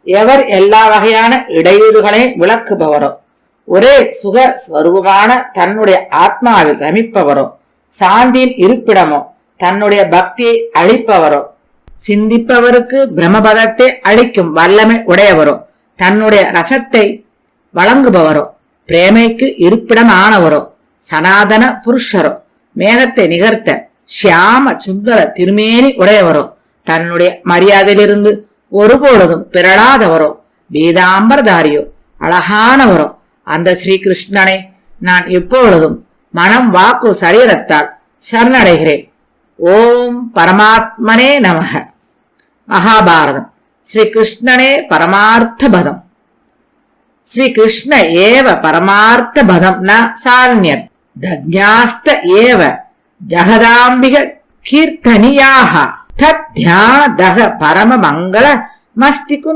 எவர் எல்லா வகையான இடையூறுகளையும் விளக்குபவரோ, ஒரே சுக ஸ்வரூபமான தன்னுடைய ஆத்மாவில் ரமிப்பவரோ, சாந்தியின் இருப்பிடமோ, தன்னுடைய பக்தியை அளிப்பவரோ, சிந்திப்பவருக்கு பிரம்மபதத்தை அளிக்கும் வல்லமை உடையவரோ, தன்னுடைய ரசத்தை வழங்குபவரோ, பிரேமைக்கு இருப்பிடமானவரோ, சனாதன புருஷரோ, மேகத்தை நிகர்த்த ஷியாம சுந்தர திருமேனி உடையவரோ, தன்னுடைய மரியாதையிலிருந்து ஒருபொழுதும் பிறழாதவரோ, பீதாம்பரதாரியோ, அழகானவரோ, அந்த ஸ்ரீகிருஷ்ணனை நான் எப்பொழுதும் மனம் வாக்கு சரீரத்தால் சரணடைகிறேன். ஓம் பரமாத்மனே நமக. மகாபாரதம். ஸ்ரீகிருஷ்ணனே பரமார்த்த பதம். ஸ்ரீகிருஷ்ண ஏவ பரமார்த்த பதம் ந சால்யத். தஜ்ஞாஸ்த ஏவ ஜகதாம்பிக கீர்த்தனியாக தத் தியான தக பரம மங்கள மஸ்திகு